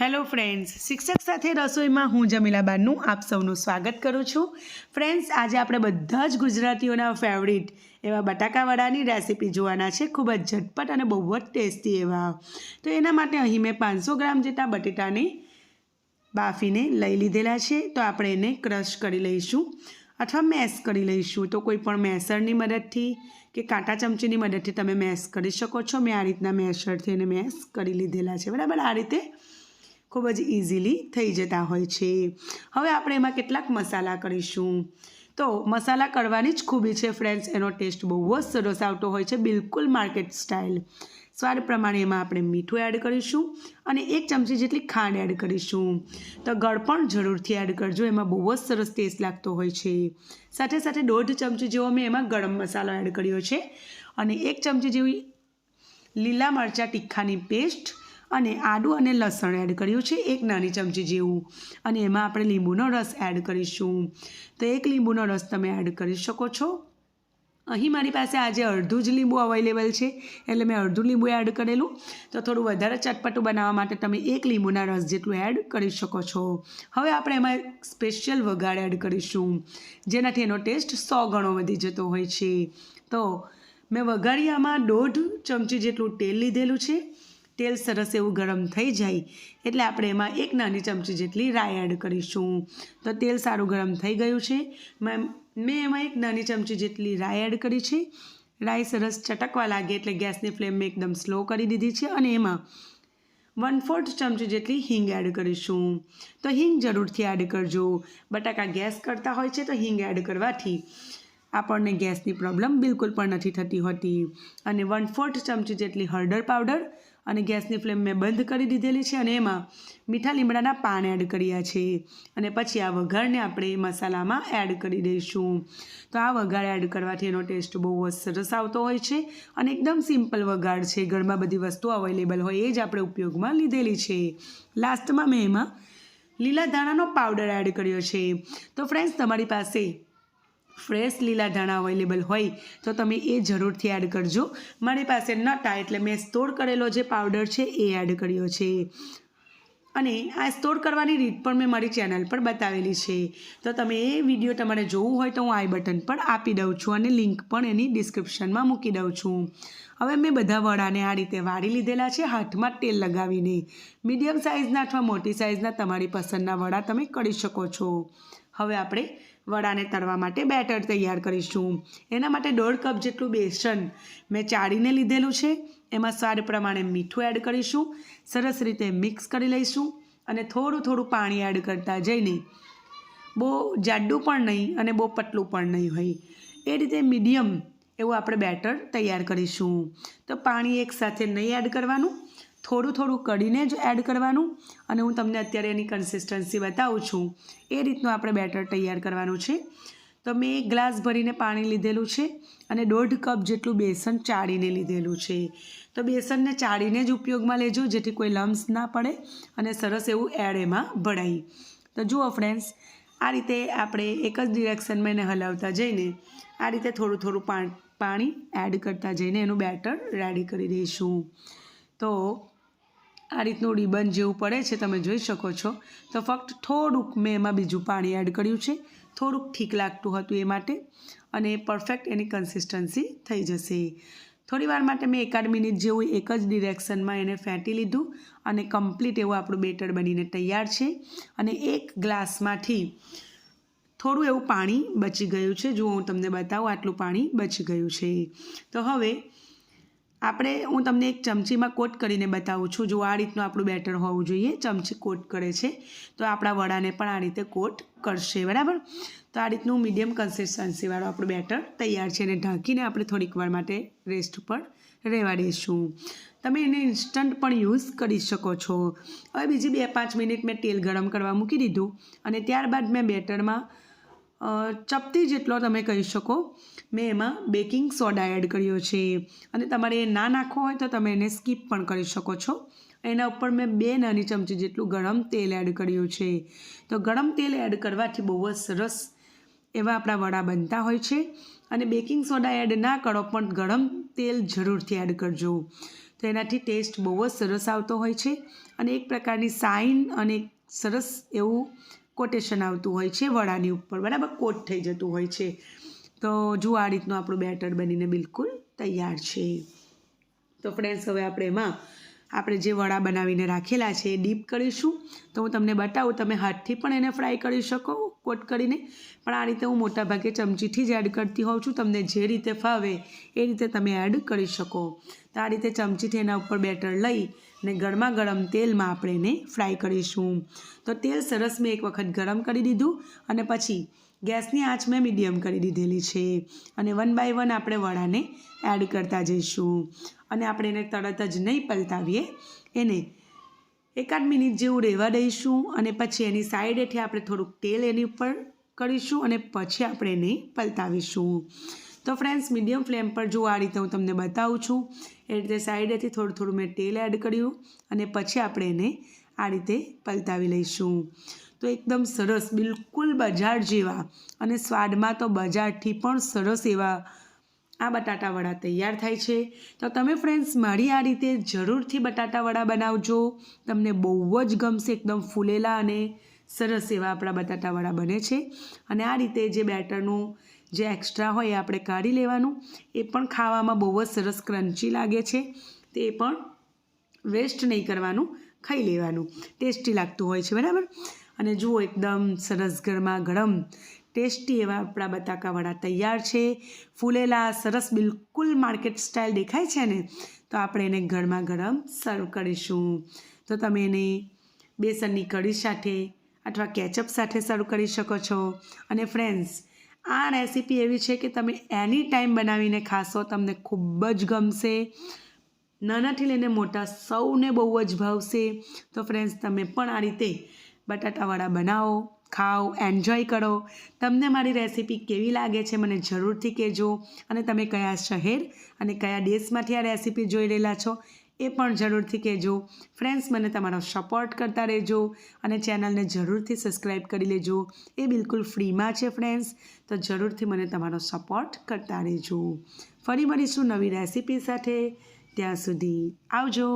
Hello friends, શિક્ષક સાથે રસોઈમાં હું જમીલા બાનુ આપ સૌનું સ્વાગત કરું છું. ફ્રેન્ડ્સ, આજે આપણે બધા જ ગુજરાતીઓના ફેવરિટ એવા બટાકાવડાની રેસીપી જોવાના છે. ખૂબ જ ઝટપટ અને બહુ જ ટેસ્ટી એવા. તો એના માટે અહીં મેં 500 ગ્રામ જેટલા બટેટાને બાફીને લઈ લીધેલા છે. તો આપણે એને ક્રશ કરી લઈશું અથવા મેશ કરી લઈશું. તો કોઈ પણ મેસરની મદદથી કે કાંટા ચમચીની મદદથી તમે મેશ કરી શકો છો. મેં આ રીતના મેશરથી એને મેશ કરી લીધેલા છે. બરાબર, આ રીતે ખૂબ જ ઇઝીલી થઈ જતા હોય છે. હવે આપણે એમાં કેટલાક મસાલા કરીશું. તો મસાલા કરવાની જ ખૂબી છે ફ્રેન્ડ્સ, એનો ટેસ્ટ બહુ જ સરસ આવતો હોય છે, બિલકુલ માર્કેટ સ્ટાઇલ. સ્વાદ પ્રમાણે એમાં આપણે મીઠું એડ કરીશું અને 1 ચમચી જેટલી ખાંડ એડ કરીશું. તો ગળ પણ જરૂરથી એડ કરજો, એમાં બહુ જ સરસ ટેસ્ટ લાગતો હોય છે. સાથે સાથે 1.5 ચમચી જેવો મેં એમાં ગરમ મસાલો એડ કર્યો છે અને 1 ચમચી જેવી લીલા મરચાં તીખાની પેસ્ટ અને આદું અને લસણ એડ કર્યું છે 1 નાની ચમચી જેવું. અને એમાં આપણે લીંબુનો રસ એડ કરીશું. તો 1 લીંબુનો રસ તમે એડ કરી શકો છો. અહીં મારી પાસે આજે અડધું જ લીંબુ અવેલેબલ છે એટલે મેં અડધું લીંબુ એડ કરેલું. તો થોડું વધારે ચટપટું બનાવવા માટે તમે 1 લીંબુના રસ જેટલું એડ કરી શકો છો. હવે આપણે એમાં સ્પેશિયલ વઘાર એડ કરીશું, જેનાથી એનો ટેસ્ટ 100 ગણો વધી જતો હોય છે. તો મેં વઘારિયામાં 1.5 ચમચી જેટલું તેલ લીધેલું છે. તેલ સરસ એવું ગરમ થઈ જાય એટલે આપણે એમાં 1 નાની ચમચી જેટલી રાઈ એડ કરીશું. તો તેલ સારું ગરમ થઈ ગયું છે. મેં એમાં 1 નાની ચમચી જેટલી રાઈ એડ કરી છે. રાઈ સરસ ચટકવા લાગે એટલે ગેસની ફ્લેમ મેં એકદમ સ્લો કરી દીધી છે અને એમાં 1/4 ચમચી જેટલી હિંગ એડ કરીશું. તો હિંગ જરૂરથી એડ કરજો. બટાકા ગેસ કરતા હોય છે તો હિંગ એડ કરવાથી આપણને ગેસની પ્રોબ્લેમ બિલકુલ પણ નથી થતી હોતી. અને 1/4 ચમચી જેટલી હળદર પાવડર અને ગેસની ફ્લેમ મેં બંધ કરી દીધેલી છે અને એમાં મીઠા લીમડાના પાન એડ કર્યા છે. અને પછી આ વઘારને આપણે મસાલામાં એડ કરી દઈશું. તો આ વઘાર એડ કરવાથી એનો ટેસ્ટ બહુ જ સરસ આવતો હોય છે અને એકદમ સિમ્પલ વઘાર છે. ઘરમાં બધી વસ્તુ અવેલેબલ હોય એ જ આપણે ઉપયોગમાં લીધેલી છે. લાસ્ટમાં મેં એમાં લીલા ધાણાનો પાવડર એડ કર્યો છે. તો ફ્રેન્ડ્સ, તમારી પાસે ફ્રેશ લીલા ધાણા અવેલેબલ હોય તો તમે એ જરૂરથી એડ કરજો. મારી પાસે નહોતા એટલે મેં સ્ટોર કરેલો જે પાવડર છે એ એડ કર્યો છે. અને આ સ્ટોર કરવાની રીત પણ મેં મારી ચેનલ પર બતાવેલી છે. તો તમે એ વિડીયો તમારે જોવું હોય તો હું આઈ બટન પર આપી દઉં છું અને લિંક પણ એની ડિસ્ક્રિપ્શનમાં મૂકી દઉં છું. હવે મેં બધા વડાને આ રીતે વાળી લીધેલા છે હાથમાં તેલ લગાવીને. મીડિયમ સાઇઝના અથવા મોટી સાઇઝના તમારી પસંદના વડા તમે કરી શકો છો. હવે આપણે વડાને તળવા માટે બેટર તૈયાર કરીશું. એના માટે 1.5 કપ જેટલું બેસન મેં ચાળીને લીધેલું છે. એમાં સ્વાદ પ્રમાણે મીઠું એડ કરીશું. સરસ રીતે મિક્સ કરી લઈશું અને થોડું પાણી એડ કરતા જઈને, બહુ જાડું પણ નહીં અને બહુ પતલું પણ નહીં હોય, એ રીતે મીડિયમ એવું આપણે બેટર તૈયાર કરીશું. તો પાણી એકસાથે નહીં એડ કરવાનું, થોડું કઢીને જ એડ કરવાનું. અને હું તમને અત્યારે એની કન્સિસ્ટન્સી બતાવું છું. એ રીતનું આપણે બેટર તૈયાર કરવાનું છે. તો મેં 1 ગ્લાસ ભરીને પાણી લીધેલું છે અને 1.5 કપ જેટલું બેસન ચાળીને લીધેલું છે. તો બેસનને ચાળીને જ ઉપયોગમાં લેજો, જેથી કોઈ લમ્સ ના પડે અને સરસ એવું એડ એમાં ભળાય. તો જુઓ ફ્રેન્ડ્સ, આ રીતે આપણે એક જ ડિરેક્શનમાં એને હલાવતા જઈને આ રીતે થોડું પાણી એડ કરતા જઈને એનું બેટર રેડી કરી દઈશું. તો આ રીતનું રિબન જેવું પડે છે, તમે જોઈ શકો છો. તો ફક્ત થોડુંક મેં એમાં બીજું પાણી એડ કર્યું છે. થોડુંક ઠીક લાગતું હતું એ માટે, અને પરફેક્ટ એની કન્સિસ્ટન્સી થઈ જશે. થોડીવાર માટે મેં 1 મિનિટ જેવું એક જ ડિરેક્શનમાં એને ફેંટી લીધું અને કમ્પ્લીટ એવું આપણું બેટર બનીને તૈયાર છે. અને 1 ગ્લાસમાંથી થોડું એવું પાણી બચી ગયું છે. જો હું તમને બતાવું, આટલું પાણી બચી ગયું છે. તો હવે હું તમને એક ચમચીમાં કોટ કરીને બતાવું છું. જો આ રીતનું આપણું બેટર હોવું જોઈએ. ચમચી કોટ કરે છે તો આપણા વડાને પણ આ રીતે કોટ કરશે. બરાબર, તો આ રીતનું મીડિયમ કન્સિસ્ટન્સીવાળું આપણું બેટર તૈયાર છે. અને ઢાંકીને આપણે થોડીક વાર માટે રેસ્ટ પર રહેવા દઈશું. તમે એને ઇન્સ્ટન્ટ પણ યુઝ કરી શકો છો. હવે બીજી 2-5 મિનિટ મેં તેલ ગરમ કરવા મૂકી દીધું અને ત્યારબાદ મેં બેટરમાં ચપટી જેટલો તમે કહી શકો, મેં એમાં બેકિંગ સોડા એડ કર્યો છે. અને તમારે એ ના નાખવો હોય તો તમે એને સ્કીપ પણ કરી શકો છો. એના ઉપર મેં 2 નાની ચમચી જેટલું ગરમ તેલ એડ કર્યું છે. તો ગરમ તેલ એડ કરવાથી બહુ જ સરસ એવા આપણા વડા બનતા હોય છે. અને બેકિંગ સોડા એડ ના કરો પણ ગરમ તેલ જરૂરથી એડ કરજો. તો એનાથી ટેસ્ટ બહુ જ સરસ આવતો હોય છે અને એક પ્રકારની સાઇન અને સરસ એવું કોટેશન આવતું હોય છે વડાની ઉપર, બરાબર, કોટ થઈ જતું હોય છે. તો જુઓ આ રીતનું આપણું બેટર બનીને બિલકુલ તૈયાર છે. તો ફ્રેન્ડ્સ હવે આપણે જે વડા બનાવીને રાખેલા છે એ ડીપ કરીશું. તો હું તમને બતાવું, તમે હાથથી પણ એને ફ્રાય કરી શકો કોટ કરીને, પણ આ રીતે હું મોટાભાગે ચમચીથી જ એડ કરતી હોઉં છું. તમને જે રીતે ફાવે એ રીતે તમે એડ કરી શકો. તો આ રીતે ચમચીથી એના ઉપર બેટર લઈ અને ગરમા ગરમ તેલમાં આપણે એને ફ્રાય કરીશું. તો તેલ સરસ મેં એક વખત ગરમ કરી દીધું અને પછી ગેસની આંચ મેં મીડિયમ કરી દીધેલી છે અને 1 બાય 1 આપણે વડાને એડ કરતા જઈશું અને આપણે એને તરત જ નહીં પલટાવીએ, એને 1-8 મિનિટ જેવું રહેવા દઈશું અને પછી એની સાઈડેથી આપણે થોડુંક તેલ એની ઉપર કરીશું અને પછી આપણે એને પલટાવીશું. તો ફ્રેન્ડ્સ, મીડિયમ ફ્લેમ પર જો આ રીતે હું તમને બતાવું છું એ રીતે સાઈડેથી થોડું મેં તેલ એડ કર્યું અને પછી આપણે એને આ રીતે પલટાવી લઈશું. તો એકદમ સરસ, બિલકુલ બજાર જેવા અને સ્વાદમાં તો બજારથી પણ સરસ એવા આ બટાટા વડા તૈયાર થાય છે. તો તમે ફ્રેન્ડ્સ મારી આ રીતે જરૂરથી બટાટા વડા બનાવજો, તમને બહુ જ ગમશે. એકદમ ફૂલેલા અને સરસ એવા આપણા બટાટા વડા બને છે અને આ રીતે જે બેટરનું જે એક્સ્ટ્રા હોય એ આપણે કાઢી લેવાનું. એ પણ ખાવામાં બહુ જ સરસ ક્રન્ચી લાગે છે, તે પણ વેસ્ટ નહીં કરવાનું, ખાઈ લેવાનું, ટેસ્ટી લાગતું હોય છે, બરાબર. અને જુઓ એકદમ સરસ ગરમા ગરમ ટેસ્ટી એવા આપણા બટાકા વડા તૈયાર છે, ફૂલેલા સરસ, બિલકુલ માર્કેટ સ્ટાઇલ દેખાય છે ને. તો આપણે એને ગરમા ગરમ સર્વ કરીશું. તો તમે એને બેસનની કઢી સાથે અથવા કેચઅપ સાથે સર્વ કરી શકો છો. અને ફ્રેન્ડ્સ, આ રેસીપી એવી છે કે તમે એની ટાઈમ બનાવીને ખાશો, તમને ખૂબ જ ગમશે. નાનાથી લઈને મોટા સૌને બહુ જ ભાવશે. તો ફ્રેન્ડ્સ, તમે પણ આ રીતે બટાટાવડા બનાવો, ખાઓ, એન્જોય કરો. તમને મારી રેસીપી કેવી લાગે છે મને જરૂરથી કહેજો અને તમે કયા શહેર અને કયા દેશમાંથી આ રેસીપી જોઈ રહેલા છો એ પણ જરૂરથી કહેજો. ફ્રેન્ડ્સ, મને તમારો સપોર્ટ કરતા રહેજો અને ચેનલને જરૂરથી સબસ્ક્રાઈબ કરી લેજો. એ બિલકુલ ફ્રીમાં છે ફ્રેન્ડ્સ, તો જરૂરથી મને તમારો સપોર્ટ કરતા રહેજો. ફરી મળીશું નવી રેસીપી સાથે. ત્યાં સુધી આવજો.